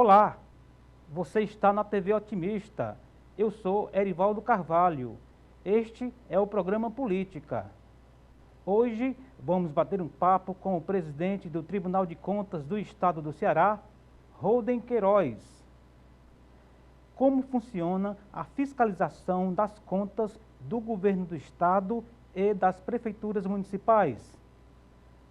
Olá, você está na TV Otimista. Eu sou Erivaldo Carvalho. Este é o programa Política. Hoje vamos bater um papo com o presidente do Tribunal de Contas do Estado do Ceará, Holden Queiroz. Como funciona a fiscalização das contas do governo do Estado e das prefeituras municipais?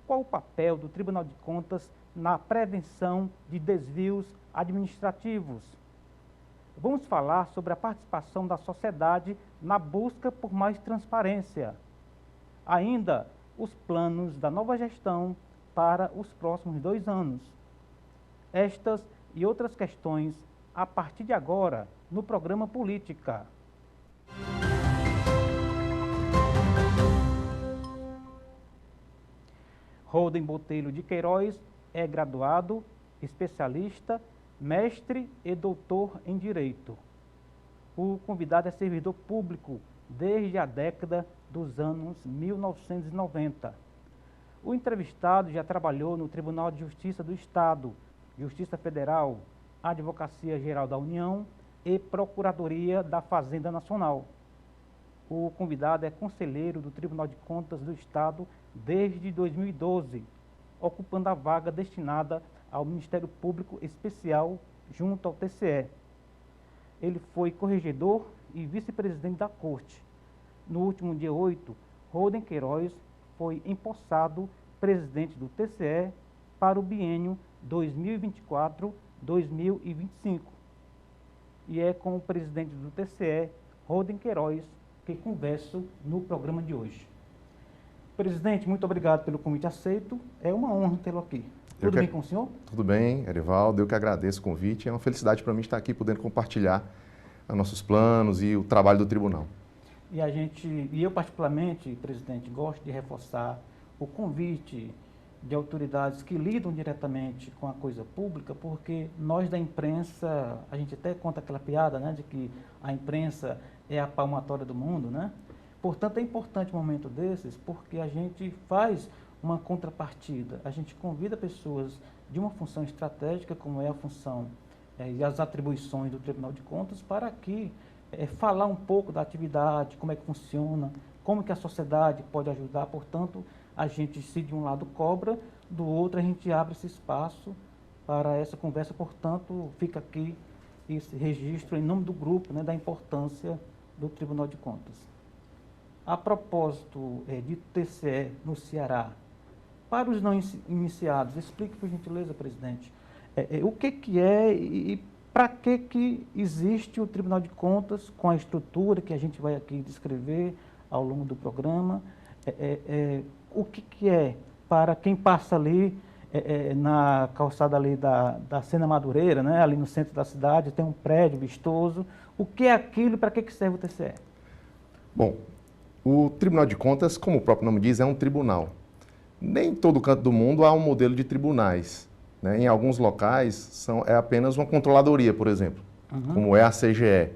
Qual o papel do Tribunal de Contas na prevenção de desvios administrativos? Vamos falar sobre a participação da sociedade na busca por mais transparência. Ainda, os planos da nova gestão para os próximos 2 anos. Estas e outras questões a partir de agora no programa Política. Holden Botelho de Queiroz é graduado, especialista, mestre e doutor em Direito. O convidado é servidor público desde a década dos anos 1990. O entrevistado já trabalhou no Tribunal de Justiça do Estado, Justiça Federal, Advocacia Geral da União e Procuradoria da Fazenda Nacional. O convidado é conselheiro do Tribunal de Contas do Estado desde 2012, ocupando a vaga destinada ao Ministério Público Especial junto ao TCE. Ele foi corregedor e vice-presidente da Corte. No último dia 8, Holden Queiroz foi empossado presidente do TCE para o biênio 2024-2025. E é com o presidente do TCE, Holden Queiroz, que converso no programa de hoje. Presidente, muito obrigado pelo convite aceito. É uma honra tê-lo aqui. Tudo bem com o senhor? Tudo bem, Erivaldo. Eu que agradeço o convite. É uma felicidade para mim estar aqui podendo compartilhar os nossos planos e o trabalho do tribunal. E eu particularmente, presidente, gosto de reforçar o convite de autoridades que lidam diretamente com a coisa pública, porque nós da imprensa, a gente até conta aquela piada, né, de que a imprensa é a palmatória do mundo, né? Portanto, é importante um momento desses, porque a gente faz uma contrapartida, a gente convida pessoas de uma função estratégica, como é a função e as atribuições do Tribunal de Contas, para aqui falar um pouco da atividade, como é que funciona, como que a sociedade pode ajudar. Portanto, a gente, se de um lado cobra, do outro a gente abre esse espaço para essa conversa. Portanto, fica aqui esse registro em nome do grupo, né, da importância do Tribunal de Contas. A propósito de TCE no Ceará, para os não iniciados, explique, por gentileza, presidente, o que é e para que existe o Tribunal de Contas com a estrutura que a gente vai aqui descrever ao longo do programa. O que é para quem passa ali na calçada ali da Sena Madureira, né, ali no centro da cidade, tem um prédio vistoso. O que é aquilo e para que serve o TCE? Bom, o Tribunal de Contas, como o próprio nome diz, é um tribunal. Nem em todo canto do mundo há um modelo de tribunais, né? Em alguns locais é apenas uma controladoria, por exemplo, como é a CGE.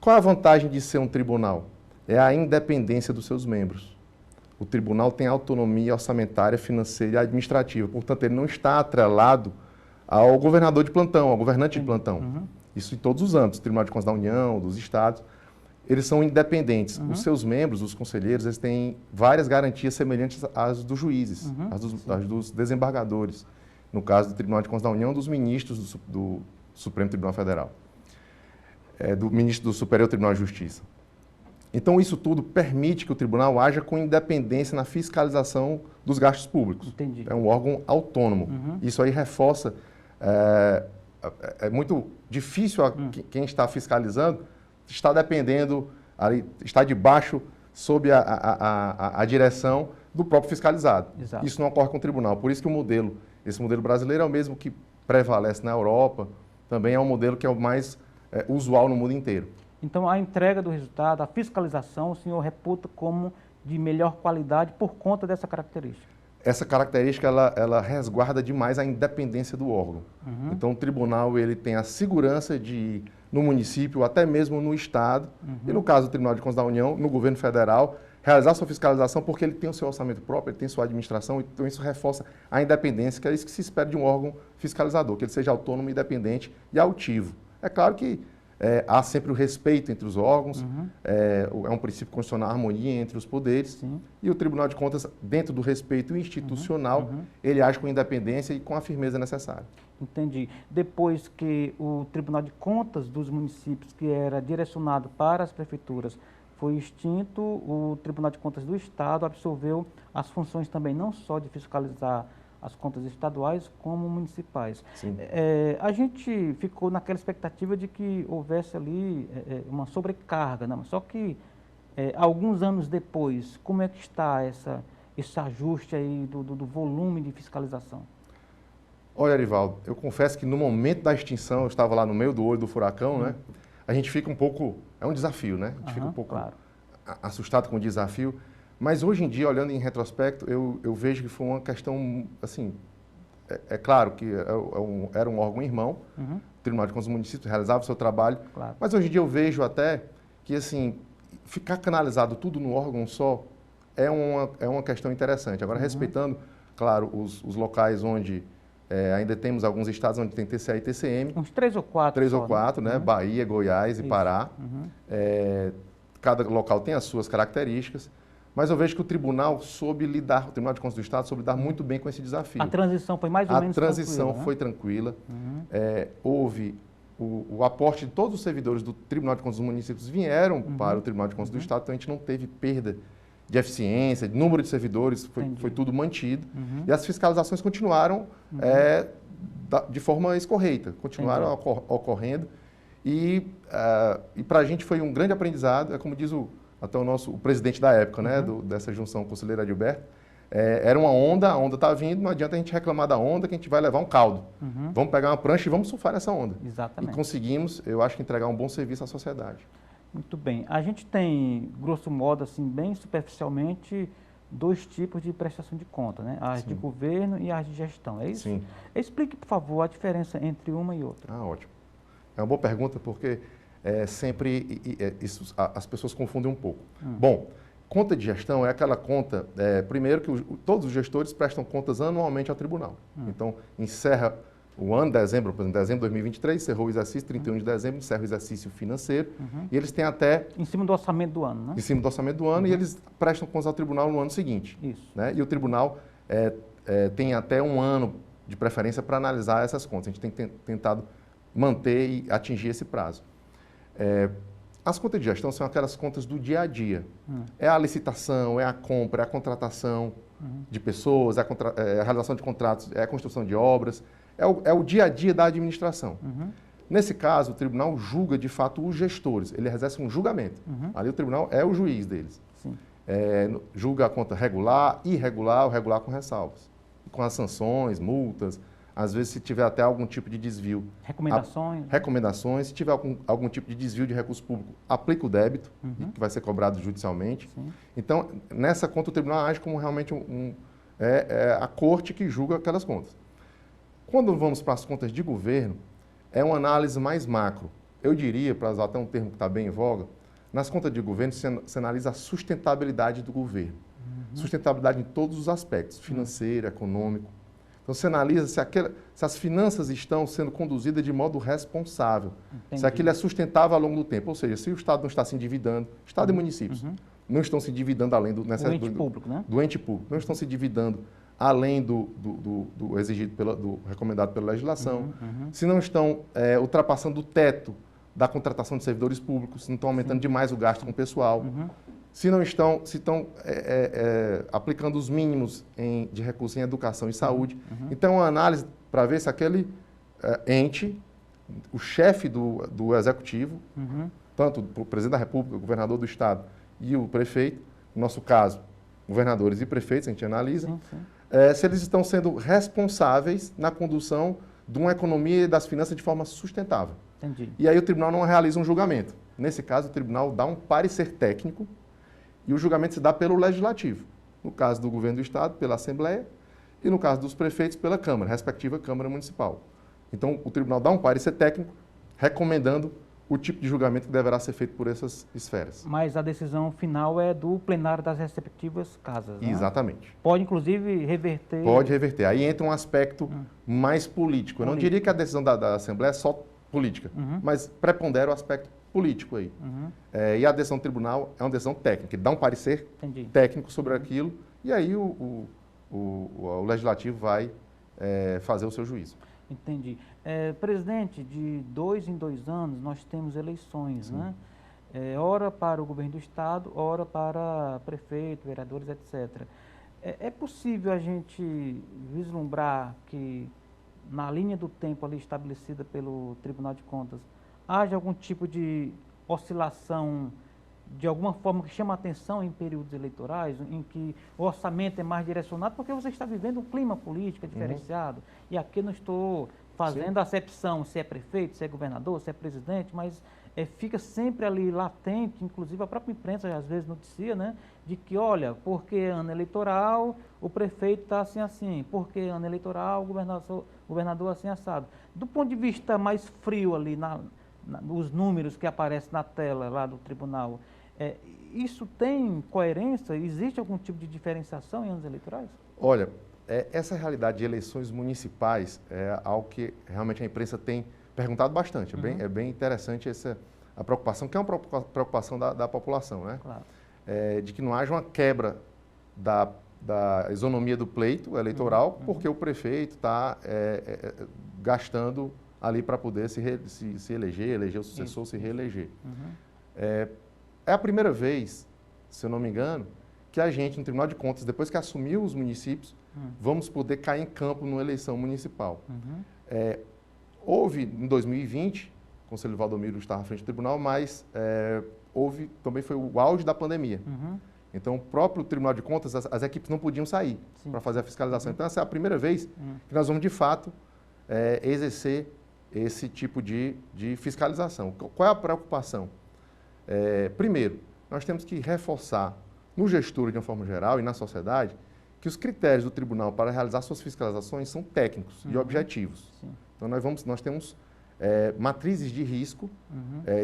Qual é a vantagem de ser um tribunal? É a independência dos seus membros. O tribunal tem autonomia orçamentária, financeira e administrativa, portanto, ele não está atrelado ao governador de plantão, ao governante de plantão. Isso em todos os âmbitos, Tribunal de Contas da União, dos estados. Eles são independentes. Os seus membros, os conselheiros, eles têm várias garantias semelhantes às dos juízes, às dos desembargadores. No caso do Tribunal de Contas da União, dos ministros do Supremo Tribunal Federal, do ministro do Superior Tribunal de Justiça. Então, isso tudo permite que o tribunal haja com independência na fiscalização dos gastos públicos. Entendi. É um órgão autônomo. Isso aí reforça... É muito difícil quem está fiscalizando está dependendo, está debaixo, sob a direção do próprio fiscalizado. Exato. Isso não ocorre com o tribunal. Por isso que esse modelo brasileiro é o mesmo que prevalece na Europa, também é um modelo que é o mais usual no mundo inteiro. Então, a entrega do resultado, a fiscalização, o senhor reputa como de melhor qualidade por conta dessa característica? Essa característica, ela resguarda demais a independência do órgão. Então, o tribunal ele tem a segurança no município, até mesmo no Estado, e no caso do Tribunal de Contas da União, no governo federal, realizar sua fiscalização porque ele tem o seu orçamento próprio, ele tem sua administração, então isso reforça a independência, que é isso que se espera de um órgão fiscalizador, que ele seja autônomo, independente e altivo. É claro que há sempre o respeito entre os órgãos, é um princípio constitucional, a harmonia entre os poderes, Sim. e o Tribunal de Contas, dentro do respeito institucional, ele age com independência e com a firmeza necessária. Entendi. Depois que o Tribunal de Contas dos municípios, que era direcionado para as prefeituras, foi extinto, o Tribunal de Contas do Estado absorveu as funções também, não só de fiscalizar as contas estaduais como municipais. A gente ficou naquela expectativa de que houvesse ali uma sobrecarga, né? Só que alguns anos depois, como é que está esse ajuste aí do volume de fiscalização? Olha, Arivaldo, eu confesso que no momento da extinção, eu estava lá no meio do olho do furacão, né? A gente fica um pouco, é um desafio, né? A gente fica um pouco assustado com o desafio, mas hoje em dia, olhando em retrospecto, eu vejo que foi uma questão, assim, é claro que era um órgão irmão, o Tribunal de Contas do Município realizava o seu trabalho, mas hoje em dia eu vejo até que, assim, ficar canalizado tudo no órgão só é uma questão interessante. Agora, respeitando, claro, os locais onde ainda temos alguns estados onde tem TCA e TCM. Uns 3 ou 4. 3 ou 4, né? Bahia, Goiás e Pará. Cada local tem as suas características, mas eu vejo que o Tribunal de Contas do Estado soube lidar muito bem com esse desafio. A transição foi mais ou menos tranquila. A transição foi tranquila. Houve o aporte de todos os servidores do Tribunal de Contas dos Municípios vieram para o Tribunal de Contas do Estado, então a gente não teve perda de eficiência, de número de servidores, foi tudo mantido. E as fiscalizações continuaram de forma escorreita, continuaram ocorrendo. E para a gente foi um grande aprendizado, como diz até o presidente da época, né, dessa junção conselheiro Adilberto, era uma onda, a onda está vindo, não adianta a gente reclamar da onda que a gente vai levar um caldo. Vamos pegar uma prancha e vamos surfar nessa onda. Exatamente. E conseguimos, eu acho que entregar um bom serviço à sociedade. Muito bem. A gente tem, grosso modo, assim, bem superficialmente, 2 tipos de prestação de conta, né? As de governo e as de gestão, é isso? Sim. Explique, por favor, a diferença entre uma e outra. Ótimo. É uma boa pergunta porque as pessoas confundem um pouco. Bom, conta de gestão é aquela conta, primeiro que todos os gestores prestam contas anualmente ao tribunal. Então, encerra o ano, dezembro, por exemplo, dezembro de 2023, encerrou o exercício, 31 de dezembro, encerra o exercício financeiro, e eles têm até... Em cima do orçamento do ano, né? Em cima do orçamento do ano, e eles prestam contas ao tribunal no ano seguinte. Isso. Né? E o tribunal tem até um ano de preferência para analisar essas contas. A gente tem tentado manter e atingir esse prazo. As contas de gestão são aquelas contas do dia a dia. É a licitação, é a compra, é a contratação de pessoas, é a realização de contratos, é a construção de obras, é o dia a dia da administração. Nesse caso, o tribunal julga, de fato, os gestores. Ele exerce um julgamento. Ali o tribunal é o juiz deles. Julga a conta regular, irregular ou regular com ressalvas. Com as sanções, multas, às vezes se tiver até algum tipo de desvio. Recomendações. Recomendações. Se tiver algum tipo de desvio de recurso público, aplica o débito, que vai ser cobrado judicialmente. Então, nessa conta, o tribunal age como realmente a corte que julga aquelas contas. Quando vamos para as contas de governo, é uma análise mais macro. Eu diria, para usar até um termo que está bem em voga, nas contas de governo se analisa a sustentabilidade do governo. Sustentabilidade em todos os aspectos, financeiro, econômico. Então, se analisa se as finanças estão sendo conduzidas de modo responsável, se aquilo é sustentável ao longo do tempo. Ou seja, se o Estado não está se endividando, Estado e municípios não estão se endividando além do público, né? Do ente público, não estão se endividando além do exigido, do recomendado pela legislação, se não estão ultrapassando o teto da contratação de servidores públicos, se não estão aumentando demais o gasto com o pessoal, se estão aplicando os mínimos de recursos em educação e saúde. Então, é uma análise para ver se aquele ente, o chefe do executivo, tanto o presidente da República, o governador do Estado e o prefeito, no nosso caso, governadores e prefeitos, a gente analisa, se eles estão sendo responsáveis na condução de uma economia e das finanças de forma sustentável. Entendi. E aí o tribunal não realiza um julgamento. Nesse caso, o tribunal dá um parecer técnico e o julgamento se dá pelo legislativo. No caso do governo do Estado, pela Assembleia, e no caso dos prefeitos, pela Câmara, respectiva Câmara Municipal. Então, o tribunal dá um parecer técnico recomendando o tipo de julgamento que deverá ser feito por essas esferas. Mas a decisão final é do plenário das respectivas casas, né? Exatamente. Pode, inclusive, reverter... Pode reverter. Aí entra um aspecto mais político. Eu não diria que a decisão da Assembleia é só política, mas prepondera o aspecto político aí. E a decisão do tribunal é uma decisão técnica. Ele dá um parecer técnico sobre aquilo e aí o legislativo vai fazer o seu juízo. Entendi. Presidente, de 2 em 2 anos nós temos eleições, né? Ora para o governo do estado, ora para prefeito, vereadores, etc. É possível a gente vislumbrar que na linha do tempo ali estabelecida pelo Tribunal de Contas haja algum tipo de oscilação de alguma forma que chama a atenção em períodos eleitorais, em que o orçamento é mais direcionado, porque você está vivendo um clima político diferenciado. E aqui eu não estou fazendo acepção se é prefeito, se é governador, se é presidente, mas fica sempre ali latente, inclusive a própria imprensa às vezes noticia, né, de que, olha, porque ano eleitoral o prefeito está assim, porque ano eleitoral o governador assim assado. Do ponto de vista mais frio ali, os números que aparecem na tela lá do tribunal, isso tem coerência? Existe algum tipo de diferenciação em anos eleitorais? Olha, essa realidade de eleições municipais é algo que realmente a imprensa tem perguntado bastante. É bem interessante a preocupação, que é uma preocupação da população, né? Claro. De que não haja uma quebra da isonomia do pleito eleitoral, porque o prefeito está gastando ali para poder se eleger o sucessor, se reeleger. É a primeira vez, se eu não me engano, que a gente, no Tribunal de Contas, depois que assumiu os municípios, vamos poder cair em campo numa eleição municipal. Houve, em 2020, o conselheiro Valdomiro estava à frente do tribunal, mas também foi o auge da pandemia. Então, o próprio Tribunal de Contas, as equipes não podiam sair para fazer a fiscalização. Então, essa é a primeira vez que nós vamos, de fato, exercer esse tipo de fiscalização. Qual é a preocupação? Primeiro, nós temos que reforçar no gestor, de uma forma geral, e na sociedade, que os critérios do tribunal para realizar suas fiscalizações são técnicos e objetivos. Então, nós temos matrizes de risco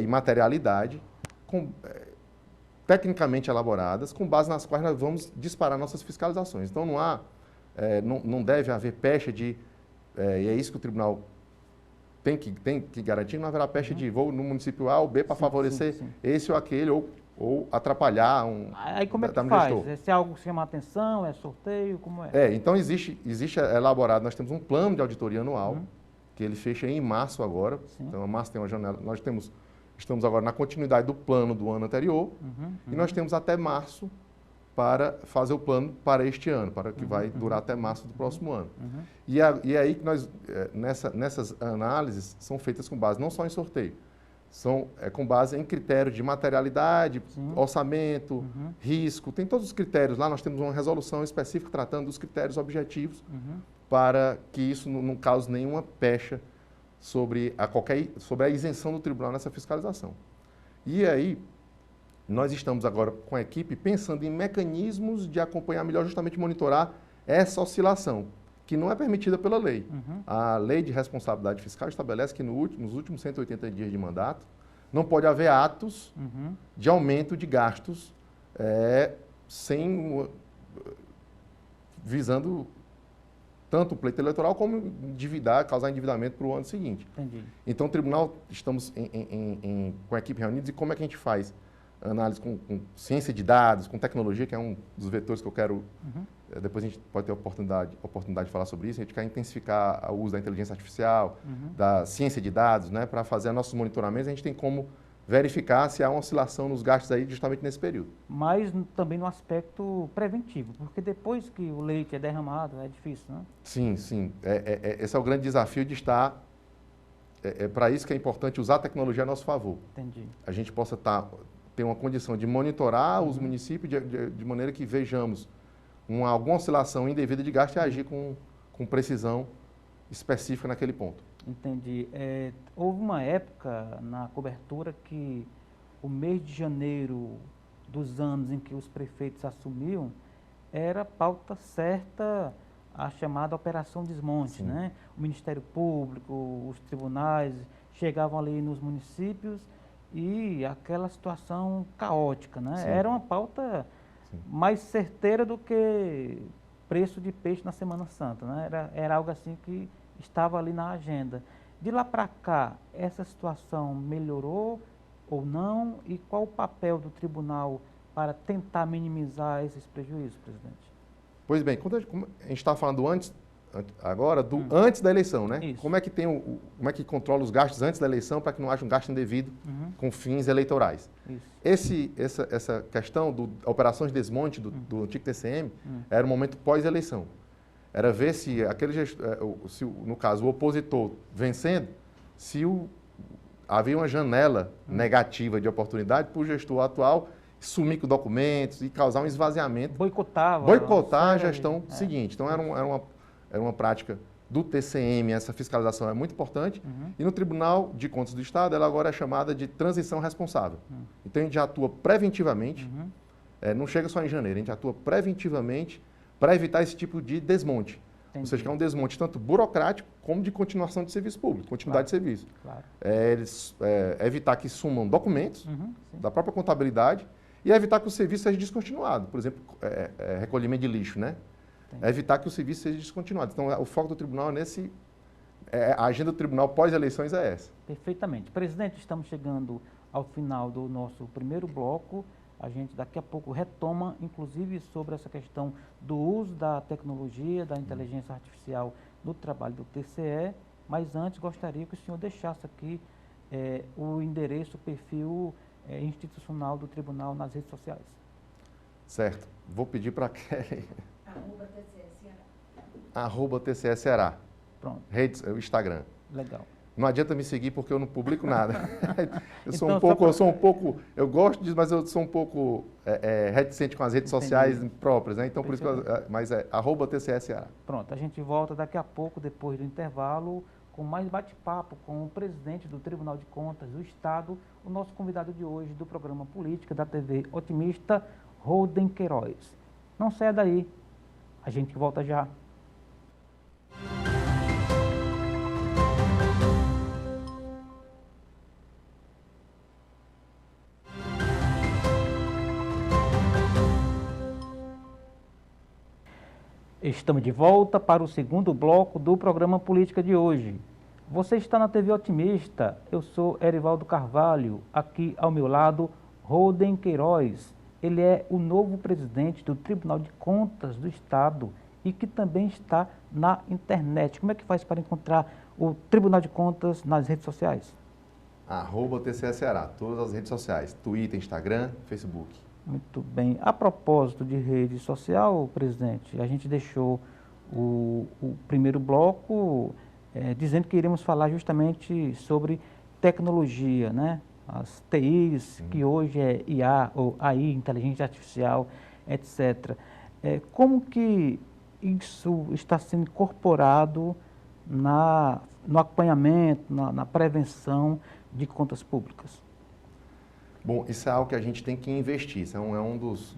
e materialidade tecnicamente elaboradas, com base nas quais nós vamos disparar nossas fiscalizações. Então, não deve haver pecha e é isso que o tribunal tem que garantir, não haverá pecha de vou no município A ou B para favorecer esse ou aquele, ou atrapalhar Aí como é que faz? Se é algo que chama a atenção, é sorteio, como é? Então existe elaborado, nós temos um plano de auditoria anual, que ele fecha em março agora. Então, a março tem uma janela, estamos agora na continuidade do plano do ano anterior, e nós temos até março para fazer o plano para este ano, para que vai durar até março do próximo ano. E é aí que nós, nessas análises, são feitas com base não só em sorteio, são com base em critérios de materialidade, orçamento, risco, tem todos os critérios lá. Nós temos uma resolução específica tratando dos critérios objetivos para que isso não cause nenhuma pecha sobre a isenção do tribunal nessa fiscalização. E aí, nós estamos agora com a equipe pensando em mecanismos de acompanhar melhor, justamente monitorar essa oscilação, que não é permitida pela lei. A Lei de Responsabilidade Fiscal estabelece que nos últimos 180 dias de mandato não pode haver atos de aumento de gastos visando tanto o pleito eleitoral como causar endividamento para o ano seguinte. Entendi. Então, o tribunal, estamos com a equipe reunida, e como é que a gente faz análise com ciência de dados, com tecnologia, que é um dos vetores que eu quero... Depois a gente pode ter oportunidade de falar sobre isso. A gente quer intensificar o uso da inteligência artificial, da ciência de dados, né, para fazer nossos monitoramentos. A gente tem como verificar se há uma oscilação nos gastos aí justamente nesse período. Mas também no aspecto preventivo, porque depois que o leite é derramado, é difícil, né? Sim. Esse é o grande desafio de estar... para isso que é importante usar a tecnologia a nosso favor. Entendi. A gente possa ter uma condição de monitorar os municípios de maneira que vejamos alguma oscilação indevida de gasto e agir com precisão específica naquele ponto. Entendi. Houve uma época na cobertura que o mês de janeiro dos anos em que os prefeitos assumiam era pauta certa a chamada Operação Desmonte, né? O Ministério Público, os tribunais chegavam ali nos municípios e aquela situação caótica, né? Sim. Era uma pauta Sim. mais certeira do que preço de peixe na Semana Santa, né? Era algo assim que estava ali na agenda. De lá para cá, essa situação melhorou ou não? E qual o papel do tribunal para tentar minimizar esses prejuízos, presidente? Pois bem, como a gente estava falando agora do antes da eleição, né? Isso. Como é que como é que controla os gastos antes da eleição para que não haja um gasto indevido com fins eleitorais? Isso. Essa questão da operações de desmonte do antigo TCM era um momento pós-eleição. Era ver se no caso, o opositor vencendo, havia uma janela negativa de oportunidade para o gestor atual sumir com documentos e causar um esvaziamento. Boicotar a gestão seguinte. Então, era uma prática do TCM, essa fiscalização é muito importante. E no Tribunal de Contas do Estado, ela agora é chamada de transição responsável. Então, a gente já atua preventivamente, não chega só em janeiro, a gente atua preventivamente para evitar esse tipo de desmonte. Entendi. Ou seja, que é um desmonte tanto burocrático como de continuação de serviço público, continuidade de serviço. Claro. Evitar que sumam documentos da própria contabilidade e evitar que o serviço seja descontinuado. Por exemplo, recolhimento de lixo, né? Evitar que o serviço seja descontinuado. Então, o foco do tribunal a agenda do tribunal pós-eleições é essa. Perfeitamente. Presidente, estamos chegando ao final do nosso primeiro bloco. A gente daqui a pouco retoma, inclusive, sobre essa questão do uso da tecnologia, da inteligência artificial no trabalho do TCE. Mas antes, gostaria que o senhor deixasse aqui o endereço, o perfil institucional do tribunal nas redes sociais. Certo. Vou pedir para Kelly. @TCE Ceará. Pronto. O Instagram. Legal. Não adianta me seguir porque eu não publico nada. Eu gosto disso, mas eu sou um pouco reticente com as redes sociais próprias, né? Então, por isso mas é @TCE Ceará. Pronto, a gente volta daqui a pouco, depois do intervalo, com mais bate-papo com o presidente do Tribunal de Contas do Estado, o nosso convidado de hoje do programa Política da TV Otimista, Holden Queiroz. Não saia daí, a gente volta já. Estamos de volta para o segundo bloco do programa Política de hoje. Você está na TV Otimista, eu sou Erivaldo Carvalho, aqui ao meu lado, Holden Queiroz. Ele é o novo presidente do Tribunal de Contas do Estado e que também está na internet. Como é que faz para encontrar o Tribunal de Contas nas redes sociais? @TCE Ceará, todas as redes sociais, Twitter, Instagram, Facebook. Muito bem. A propósito de rede social, presidente, a gente deixou o primeiro bloco dizendo que iremos falar justamente sobre tecnologia, né? As TIs, que hoje é IA ou AI, inteligência artificial, etc. Como que isso está sendo incorporado no acompanhamento, na prevenção de contas públicas? Bom, isso é algo que a gente tem que investir. Isso é um dos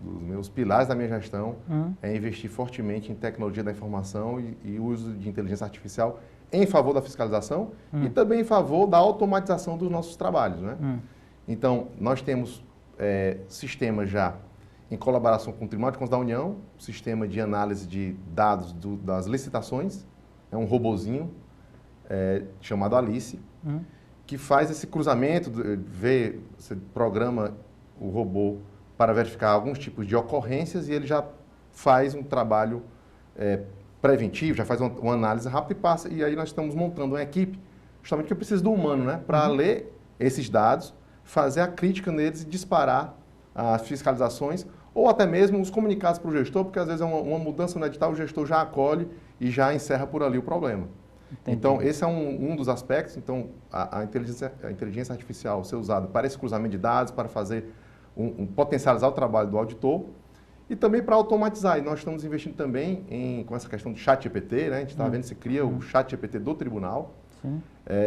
meus pilares da minha gestão, é investir fortemente em tecnologia da informação e uso de inteligência artificial em favor da fiscalização e também em favor da automatização dos nossos trabalhos, né? Então, nós temos sistemas já em colaboração com o Tribunal de Contas da União, sistema de análise de dados das licitações, é um robozinho chamado Alice, que faz esse cruzamento, você programa o robô para verificar alguns tipos de ocorrências e ele já faz um trabalho preventivo, já faz uma análise rápida e passa. E aí nós estamos montando uma equipe, justamente que eu preciso do humano, né? Para ler esses dados, fazer a crítica neles e disparar as fiscalizações ou até mesmo os comunicados para o gestor, porque às vezes é uma mudança no edital, o gestor já acolhe e já encerra por ali o problema. Entendi. Então, esse é um dos aspectos. Então, a inteligência artificial ser usada para esse cruzamento de dados, para fazer potencializar o trabalho do auditor e também para automatizar. E nós estamos investindo também com essa questão do ChatGPT, né? A gente está vendo se cria o ChatGPT do tribunal,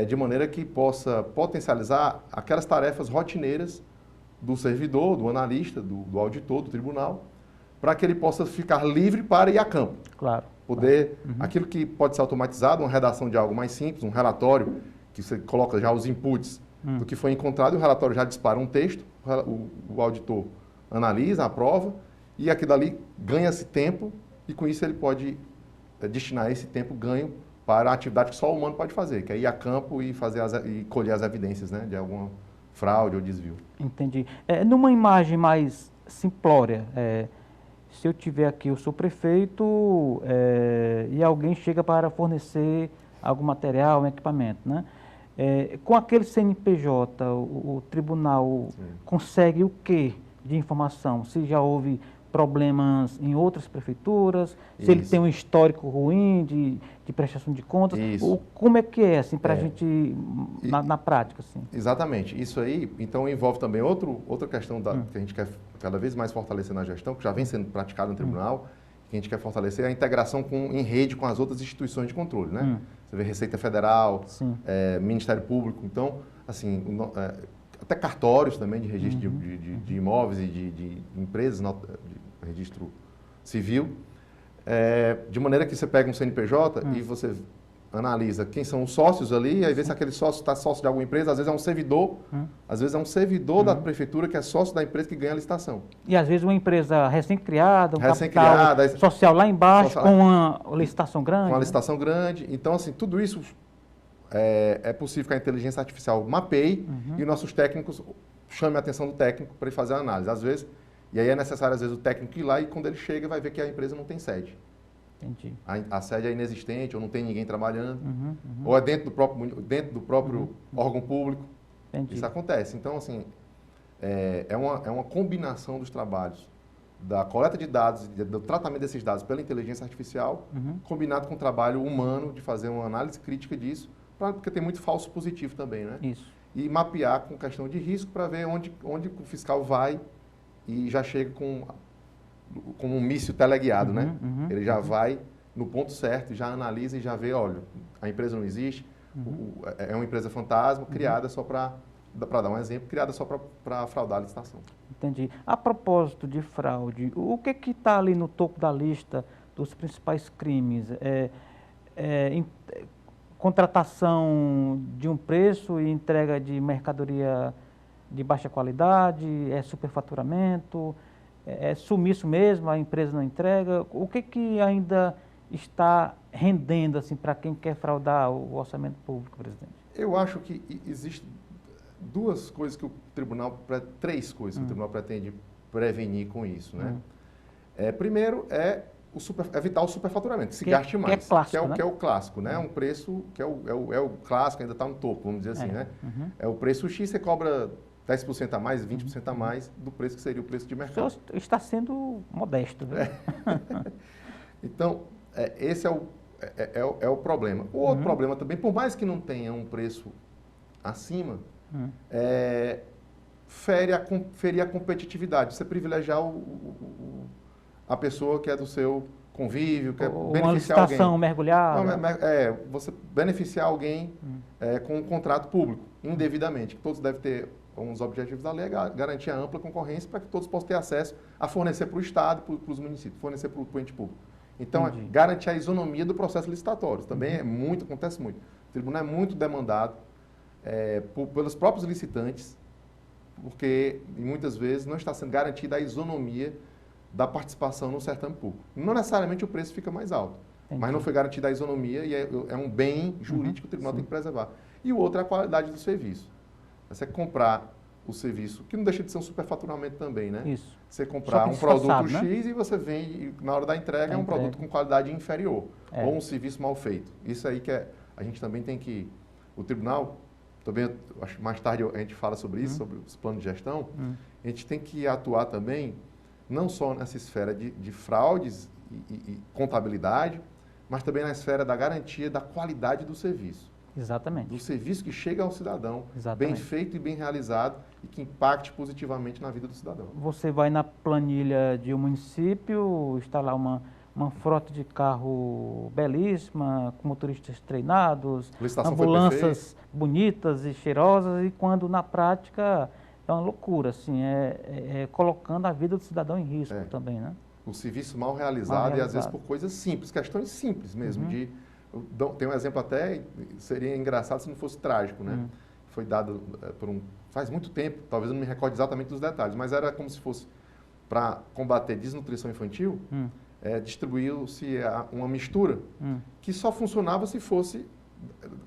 de maneira que possa potencializar aquelas tarefas rotineiras do servidor, do analista, do auditor, do tribunal, para que ele possa ficar livre para ir a campo. Claro. Aquilo que pode ser automatizado, uma redação de algo mais simples, um relatório, que você coloca já os inputs do que foi encontrado, e o relatório já dispara um texto, o auditor analisa, aprova, e aquilo dali ganha-se tempo, e com isso ele pode destinar esse tempo ganho para a atividade que só o humano pode fazer, que é ir a campo e, e colher as evidências, né, de alguma fraude ou desvio. Entendi. Numa imagem mais simplória, se eu tiver aqui, eu sou prefeito e alguém chega para fornecer algum material, um equipamento, né? Com aquele CNPJ, o tribunal consegue o que de informação? Se já houve problemas em outras prefeituras, se ele tem um histórico ruim de prestação de contas, como é que é, assim, para a gente, na prática? Assim? Exatamente. Isso aí, então, envolve também outra questão que a gente quer cada vez mais fortalecer na gestão, que já vem sendo praticada no tribunal, que a gente quer fortalecer, é a integração em rede com as outras instituições de controle, né? Você vê Receita Federal, Ministério Público, então, assim, até cartórios também de registro de imóveis e de empresas, de registro civil, de maneira que você pega um CNPJ e você analisa quem são os sócios ali, aí vê se aquele sócio está sócio de alguma empresa, às vezes é um servidor, às vezes é um servidor da prefeitura que é sócio da empresa que ganha a licitação. E às vezes uma empresa recém-criada, capital social lá embaixo, com uma licitação grande. Com uma licitação grande. Então, assim, tudo isso é possível que a inteligência artificial mapeie e nossos técnicos chamem a atenção do técnico para ele fazer a análise. Às vezes, e aí é necessário, às vezes, o técnico ir lá e quando ele chega vai ver que a empresa não tem sede. Entendi. A sede é inexistente, ou não tem ninguém trabalhando, ou é dentro do próprio órgão público. Entendi. Isso acontece. Então, assim, é uma combinação dos trabalhos da coleta de dados, do tratamento desses dados pela inteligência artificial, combinado com o trabalho humano de fazer uma análise crítica disso, porque tem muito falso positivo também, né? Isso. E mapear com questão de risco para ver onde o fiscal vai e já chega com um míssil teleguiado, né? Ele já vai no ponto certo, já analisa e já vê, olha, a empresa não existe, é uma empresa fantasma, criada só para dar um exemplo, criada só para fraudar a licitação. Entendi. A propósito de fraude, o que está ali no topo da lista dos principais crimes? Contratação de um preço e entrega de mercadoria de baixa qualidade, superfaturamento, sumiço mesmo, a empresa não entrega. O que ainda está rendendo assim, para quem quer fraudar o orçamento público, presidente? Eu acho que existem três coisas que o tribunal pretende prevenir com isso, né? Primeiro evitar o superfaturamento, que se gaste mais, que é clássico, que é o clássico, né? Um preço que é o clássico, ainda está no topo, vamos dizer assim, né? É o preço X, você cobra 10% a mais, 20% a mais do preço que seria o preço de mercado. O senhor está sendo modesto, viu? Então, esse é o problema. O outro problema também, por mais que não tenha um preço acima, fere a competitividade. Você privilegiar a pessoa que é do seu convívio, quer beneficiar alguém. Uma licitação mergulhada. Você beneficiar alguém com um contrato público, indevidamente, que todos devem ter uns objetivos da lei, garantir a ampla concorrência para que todos possam ter acesso a fornecer para o Estado, para os municípios, fornecer para o ente público. Então, garantir a isonomia do processo licitatório. Também acontece muito. O tribunal é muito demandado pelos próprios licitantes, porque muitas vezes não está sendo garantida a isonomia da participação no certame público. Não necessariamente o preço fica mais alto, mas não foi garantida a isonomia e é um bem jurídico que o tribunal tem que preservar. E o outro é a qualidade do serviço. Você comprar o serviço, que não deixa de ser um superfaturamento também, né? Isso. Você comprar um produto X, né? E você vende, na hora da entrega, é um produto com qualidade inferior, ou um serviço mal feito. Isso aí que a gente também tem que... O tribunal, também, acho que mais tarde a gente fala sobre isso, sobre os planos de gestão, a gente tem que atuar também, não só nessa esfera de fraudes e contabilidade, mas também na esfera da garantia da qualidade do serviço. Exatamente. Do serviço que chega ao cidadão, bem feito e bem realizado e que impacte positivamente na vida do cidadão. Você vai na planilha de um município, está lá uma frota de carro belíssima, com motoristas treinados, ambulâncias bonitas e cheirosas, e quando na prática é uma loucura, assim, colocando a vida do cidadão em risco também, né? O serviço mal realizado e às vezes por coisas simples, questões simples mesmo, tem um exemplo até, seria engraçado se não fosse trágico, né? foi dado faz muito tempo, talvez eu não me recorde exatamente dos detalhes, mas era como se fosse para combater desnutrição infantil, distribuiu-se uma mistura que só funcionava se fosse,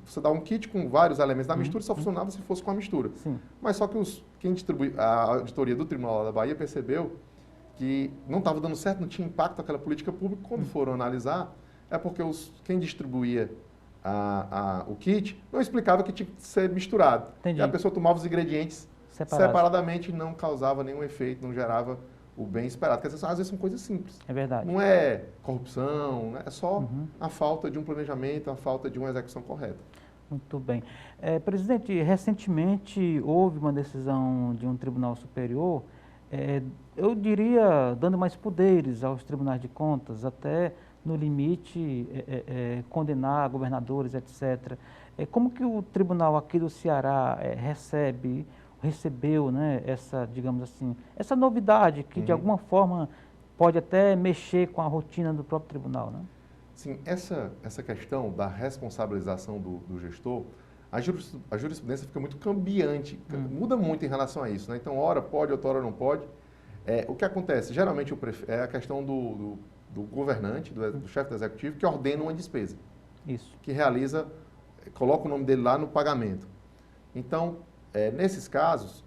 você dá um kit com vários elementos da mistura, só funcionava se fosse com a mistura. Sim. Mas só que quem distribui, a auditoria do Tribunal da Bahia percebeu que não estava dando certo, não tinha impacto aquela política pública. Quando foram analisar, é porque quem distribuía o kit não explicava que tinha que ser misturado. Entendi. E a pessoa tomava os ingredientes separadamente e não causava nenhum efeito, não gerava o bem esperado. Porque às vezes são coisas simples. É verdade. Não é corrupção, é só a falta de um planejamento, a falta de uma execução correta. Muito bem. Presidente, recentemente houve uma decisão de um tribunal superior, eu diria, dando mais poderes aos tribunais de contas, até no limite condenar governadores, etc. Como que o tribunal aqui do Ceará recebeu, né, essa, digamos assim, essa novidade que de alguma forma pode até mexer com a rotina do próprio tribunal, né? Sim, essa questão da responsabilização do gestor, a jurisprudência fica muito cambiante, muda muito em relação a isso, né? Então, hora pode, outra hora não pode. O que acontece? Geralmente é a questão do governante, do chefe do executivo, que ordena uma despesa. Isso. Que realiza, coloca o nome dele lá no pagamento. Então, nesses casos,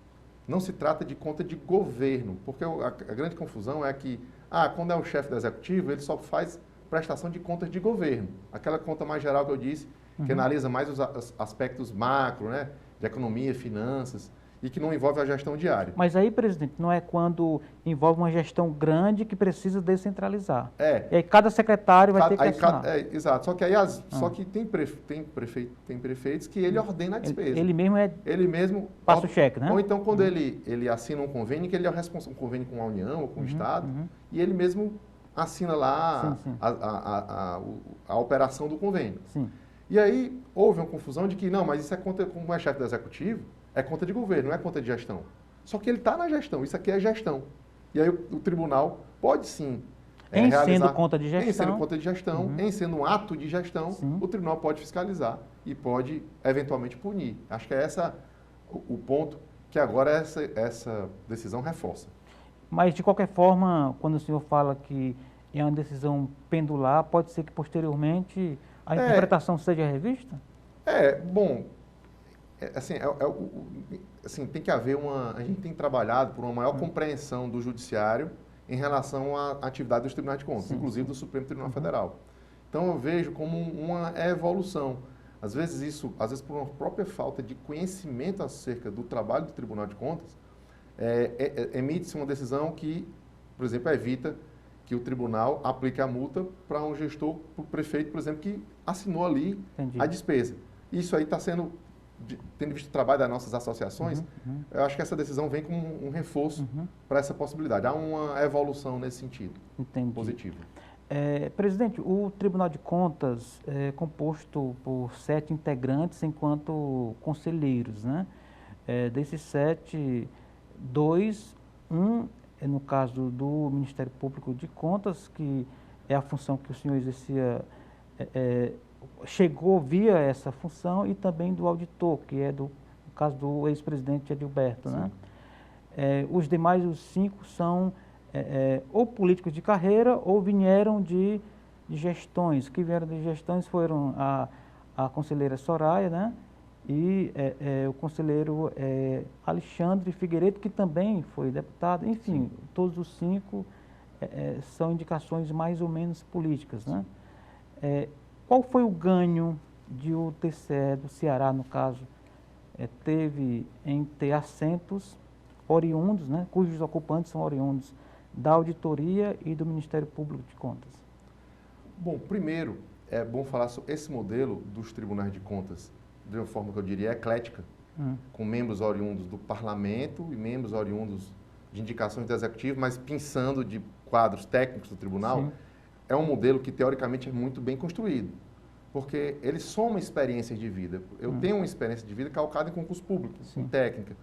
não se trata de conta de governo, porque a grande confusão é que, quando é o chefe do executivo, ele só faz prestação de contas de governo. Aquela conta mais geral que eu disse, que analisa mais os aspectos macro, né, de economia, finanças, e que não envolve a gestão diária. Mas aí, presidente, não é quando envolve uma gestão grande que precisa descentralizar. E aí cada secretário vai ter que assinar. Exato. Só que aí só que tem prefeitos que ele ordena a despesa. Ele mesmo passa o cheque, né? Ou então quando ele assina um convênio, que ele é o responsável, um convênio com a União ou com o Estado, e ele mesmo assina lá a operação do convênio. Sim. E aí houve uma confusão de que, não, mas isso é conta, como é chefe do executivo, é conta de governo, não é conta de gestão. Só que ele está na gestão, isso aqui é gestão. E aí o tribunal pode sim realizar... sendo conta de gestão. Em sendo conta de gestão, em sendo um ato de gestão, o tribunal pode fiscalizar e pode eventualmente punir. Acho que é o ponto que agora essa decisão reforça. Mas, de qualquer forma, quando o senhor fala que é uma decisão pendular, pode ser que posteriormente a interpretação seja revista? Bom... Assim, tem que haver a gente tem trabalhado por uma maior compreensão do judiciário em relação à atividade dos tribunais de contas, inclusive do Supremo Tribunal Federal. Então eu vejo como uma evolução. Às vezes por uma própria falta de conhecimento acerca do trabalho do Tribunal de Contas, emite-se uma decisão que, por exemplo, evita que o tribunal aplique a multa para um gestor, para o prefeito, por exemplo, que assinou ali a despesa. Isso aí está sendo... Tendo visto o trabalho das nossas associações, eu acho que essa decisão vem como um reforço para essa possibilidade. Há uma evolução nesse sentido. Entendi. Positivo. Presidente, o Tribunal de Contas é composto por 7 integrantes enquanto conselheiros, né? Desses 7, 2, no caso do Ministério Público de Contas, que é a função que o senhor exercia, chegou via essa função, e também do auditor, que é no caso do ex-presidente Edilberto, né? Os demais, os 5, são ou políticos de carreira ou vieram de gestões. Que vieram de gestões foram a conselheira Soraya, né? E o conselheiro Alexandre Figueiredo, que também foi deputado. Enfim, todos os 5 são indicações mais ou menos políticas, né? Qual foi o ganho de o TCE do Ceará, no caso, teve em ter assentos oriundos, né, cujos ocupantes são oriundos da auditoria e do Ministério Público de Contas? Bom, primeiro, é bom falar sobre esse modelo dos tribunais de contas, de uma forma que eu diria eclética, com membros oriundos do parlamento e membros oriundos de indicações do executivo, mas pensando de quadros técnicos do tribunal. Sim. É um modelo que, teoricamente, é muito bem construído, porque ele soma experiências de vida. Eu tenho uma experiência de vida calcada em concurso público, em técnica,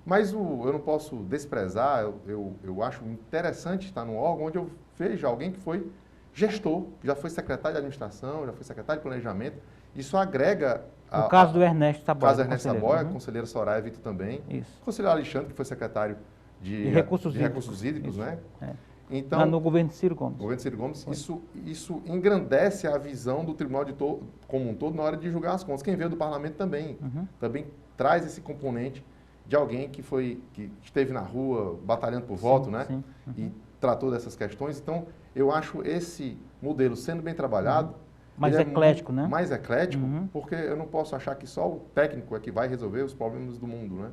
mas eu não posso desprezar, eu acho interessante estar num órgão onde eu vejo alguém que foi gestor, já foi secretário de administração, já foi secretário de planejamento. Isso agrega O caso do Ernesto Saboia. O caso do Ernesto Saboia, conselheira Soraya Vitor também. Isso. O conselheiro Alexandre, que foi secretário de recursos hídricos, né? É. Então, no governo de Ciro Gomes. Governo de Ciro Gomes, isso engrandece a visão do tribunal como um todo na hora de julgar as contas. Quem veio do parlamento também traz esse componente de alguém que esteve na rua batalhando por voto, né? Sim. E tratou dessas questões. Então, eu acho esse modelo sendo bem trabalhado, mais eclético, né? Mais eclético, porque eu não posso achar que só o técnico é que vai resolver os problemas do mundo, né?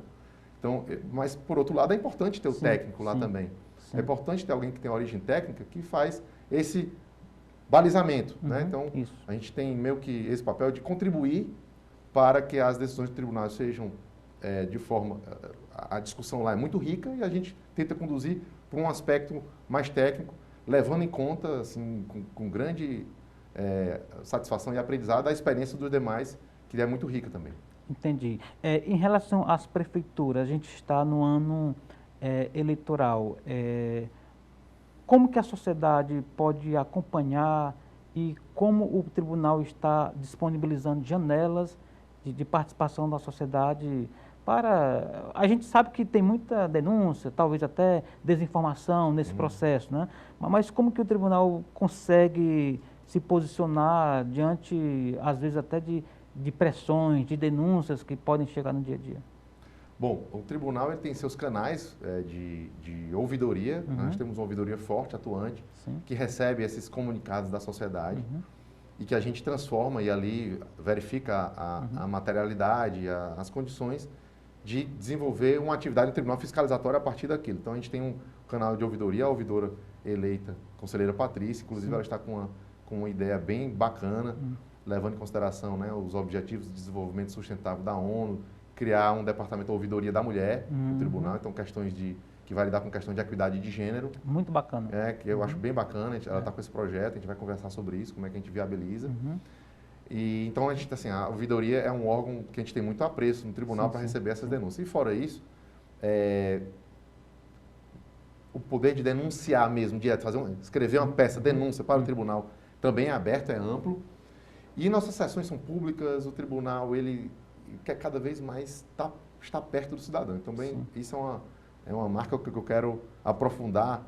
Então, mas por outro lado é importante ter o técnico lá também. É importante ter alguém que tem origem técnica que faz esse balizamento, né? Então, a gente tem meio que esse papel de contribuir para que as decisões do tribunal sejam de forma... A discussão lá é muito rica e a gente tenta conduzir para um aspecto mais técnico, levando em conta, assim, com grande satisfação e aprendizado a experiência dos demais, que é muito rica também. Entendi. Em relação às prefeituras, a gente está no ano eleitoral. Como que a sociedade pode acompanhar e como o tribunal está disponibilizando janelas de participação da sociedade para... A gente sabe que tem muita denúncia, talvez até desinformação nesse processo, né? Mas como que o tribunal consegue se posicionar diante, às vezes até de pressões, de denúncias que podem chegar no dia a dia? Bom, o tribunal ele tem seus canais de ouvidoria. Nós temos uma ouvidoria forte, atuante, que recebe esses comunicados da sociedade e que a gente transforma e ali verifica a materialidade, as condições de desenvolver uma atividade no tribunal fiscalizatório a partir daquilo. Então, a gente tem um canal de ouvidoria, a ouvidora eleita, conselheira Patrícia, inclusive ela está com uma ideia bem bacana, levando em consideração, né, os Objetivos de Desenvolvimento Sustentável da ONU, criar um departamento de ouvidoria da mulher no tribunal, então questões que vai lidar com questão de equidade de gênero. Muito bacana. Que eu acho bem bacana, ela está com esse projeto, a gente vai conversar sobre isso, como é que a gente viabiliza. E, então, a gente, assim, a ouvidoria é um órgão que a gente tem muito apreço no tribunal para receber essas denúncias. E fora isso, o poder de denunciar mesmo, de escrever uma peça, denúncia para o tribunal, também é aberto, é amplo. E nossas sessões são públicas, o tribunal, ele quer cada vez mais estar perto do cidadão. Então, isso é uma marca que eu quero aprofundar,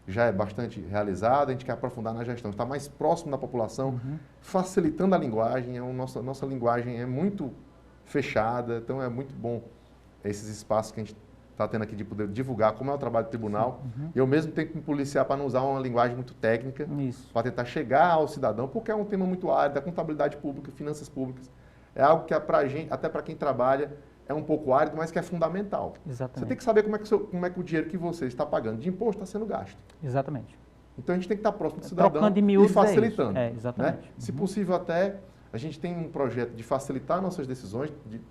já é bastante realizada, a gente quer aprofundar na gestão, estar mais próximo da população, facilitando a linguagem. Nossa linguagem é muito fechada, então é muito bom esses espaços que a gente está tendo aqui de poder divulgar como é o trabalho do tribunal. E eu mesmo tenho que me policiar para não usar uma linguagem muito técnica, para tentar chegar ao cidadão, porque é um tema muito árido, a contabilidade pública, finanças públicas. É algo que até para quem trabalha, é um pouco árido, mas que é fundamental. Exatamente. Você tem que saber como é que o dinheiro que você está pagando de imposto está sendo gasto. Exatamente. Então, a gente tem que estar próximo do cidadão e facilitando. Exatamente. Né? Se possível, até, a gente tem um projeto de facilitar nossas decisões, de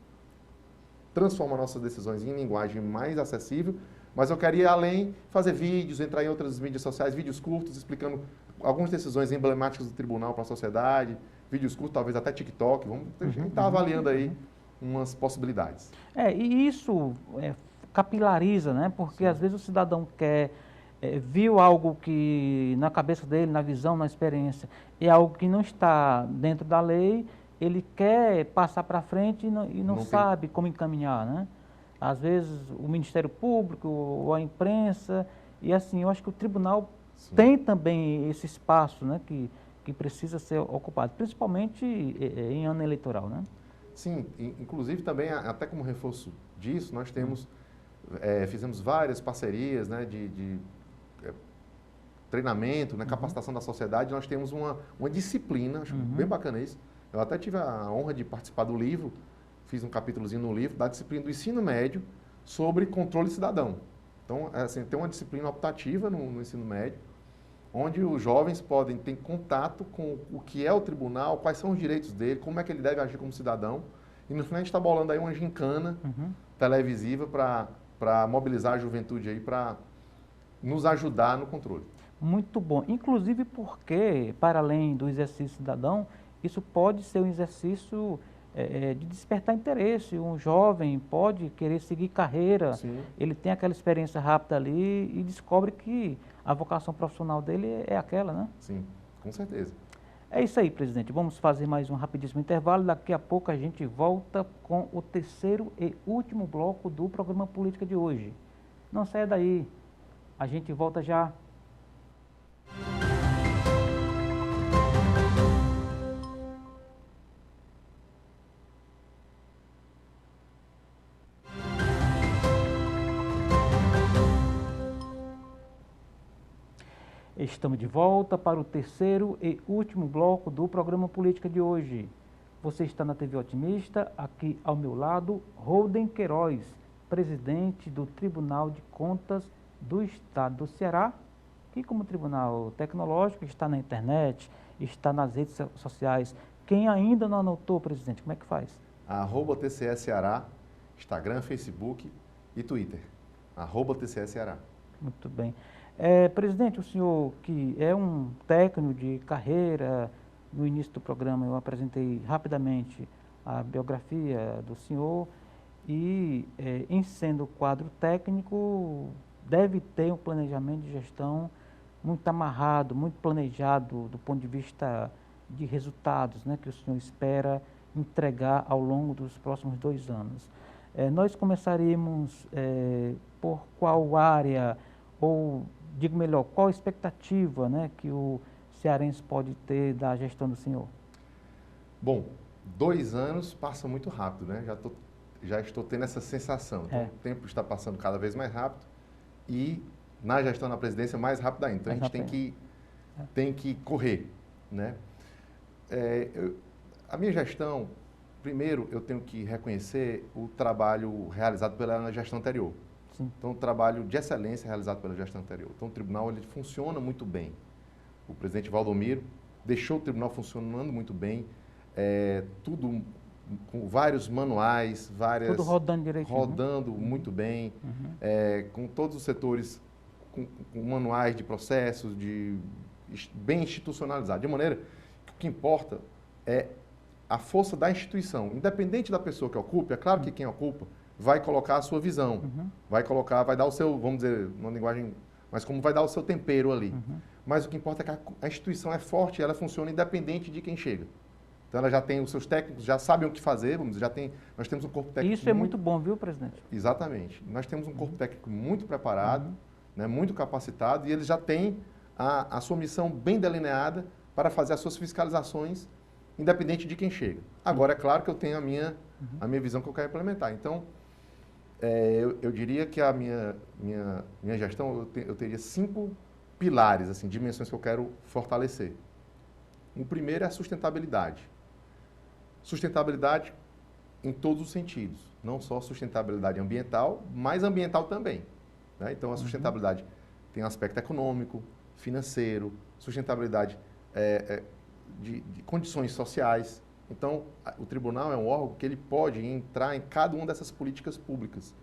transformar nossas decisões em linguagem mais acessível, mas eu queria, além, fazer vídeos, entrar em outras mídias sociais, vídeos curtos, explicando algumas decisões emblemáticas do tribunal para a sociedade, vídeos curtos, talvez até TikTok. A gente está avaliando aí umas possibilidades. E isso capilariza, né? Porque às vezes o cidadão viu algo que na cabeça dele, na visão, na experiência, é algo que não está dentro da lei, ele quer passar para frente e não sabe como encaminhar, né? Às vezes o Ministério Público ou a imprensa, e assim, eu acho que o tribunal tem também esse espaço, né, que precisa ser ocupado, principalmente em ano eleitoral, né? Sim, inclusive também, até como reforço disso, nós fizemos várias parcerias, né, de treinamento, né, capacitação da sociedade. Nós temos uma disciplina, acho bem bacana isso. Eu até tive a honra de participar do livro, fiz um capítulozinho no livro, da disciplina do ensino médio sobre controle cidadão. Então, assim, tem uma disciplina optativa no ensino médio, onde os jovens podem ter contato com o que é o tribunal, quais são os direitos dele, como é que ele deve agir como cidadão. E no final a gente está bolando aí uma gincana televisiva para mobilizar a juventude aí, para nos ajudar no controle. Muito bom. Inclusive porque, para além do exercício cidadão, isso pode ser um exercício de despertar interesse. Um jovem pode querer seguir carreira, ele tem aquela experiência rápida ali e descobre que a vocação profissional dele é aquela, né? Sim, com certeza. É isso aí, presidente. Vamos fazer mais um rapidíssimo intervalo. Daqui a pouco a gente volta com o terceiro e último bloco do programa Política de hoje. Não saia daí. A gente volta já. Estamos de volta para o terceiro e último bloco do programa Política de hoje. Você está na TV Otimista, aqui ao meu lado, Holden Queiroz, presidente do Tribunal de Contas do Estado do Ceará, que como tribunal tecnológico está na internet, está nas redes sociais. Quem ainda não anotou, presidente, como é que faz? @TCE Ceará, Instagram, Facebook e Twitter. @TCE Ceará. Muito bem. Presidente, o senhor que é um técnico de carreira, no início do programa eu apresentei rapidamente a biografia do senhor e, em sendo quadro técnico, deve ter um planejamento de gestão muito amarrado, muito planejado do ponto de vista de resultados, né, que o senhor espera entregar ao longo dos próximos 2 anos. Nós começaremos por qual área, ou digo melhor, qual a expectativa, né, que o cearense pode ter da gestão do senhor? Bom, 2 anos passa muito rápido, né? Já estou tendo essa sensação. Então, o tempo está passando cada vez mais rápido e na gestão na presidência mais rápido ainda. Então, a gente tem que correr, né? A minha gestão, primeiro, eu tenho que reconhecer o trabalho realizado pela gestão anterior. Sim. Então, o trabalho de excelência realizado pela gestão anterior. Então, o tribunal ele funciona muito bem. O presidente Valdomiro deixou o tribunal funcionando muito bem, tudo com vários manuais, tudo rodando direitinho. Rodando muito bem, com todos os setores, com manuais de processos, bem institucionalizados. De maneira que o que importa é a força da instituição. Independente da pessoa que ocupe, é claro que quem ocupa vai colocar a sua visão, vai dar o seu, vamos dizer, uma linguagem, mas como vai dar o seu tempero ali. Mas o que importa é que a instituição é forte, ela funciona independente de quem chega. Então ela já tem os seus técnicos, já sabem o que fazer, vamos dizer, nós temos um corpo técnico. Isso é muito bom, viu, presidente? Exatamente. Nós temos um corpo técnico muito preparado, né, muito capacitado, e eles já têm a sua missão bem delineada para fazer as suas fiscalizações, independente de quem chega. Agora, é claro que eu tenho a minha visão que eu quero implementar. Então, eu diria que a minha gestão, eu teria 5 pilares, assim, dimensões que eu quero fortalecer. O primeiro é a sustentabilidade. Sustentabilidade em todos os sentidos. Não só sustentabilidade ambiental, mas ambiental também, né? Então, a sustentabilidade tem um aspecto econômico, financeiro, sustentabilidade de condições sociais. Então, o tribunal é um órgão que ele pode entrar em cada uma dessas políticas públicas,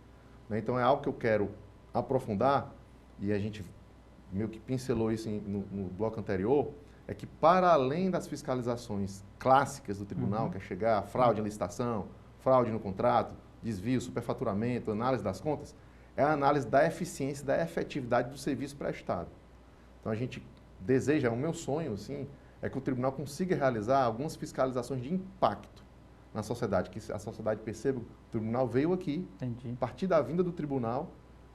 né? Então, é algo que eu quero aprofundar, e a gente meio que pincelou isso no bloco anterior, é que para além das fiscalizações clássicas do tribunal, que é chegar a fraude em licitação, fraude no contrato, desvio, superfaturamento, análise das contas, é a análise da eficiência e da efetividade do serviço prestado. Então, a gente deseja, o meu sonho, assim, é que o tribunal consiga realizar algumas fiscalizações de impacto na sociedade, que a sociedade perceba que o tribunal veio aqui, a partir da vinda do tribunal,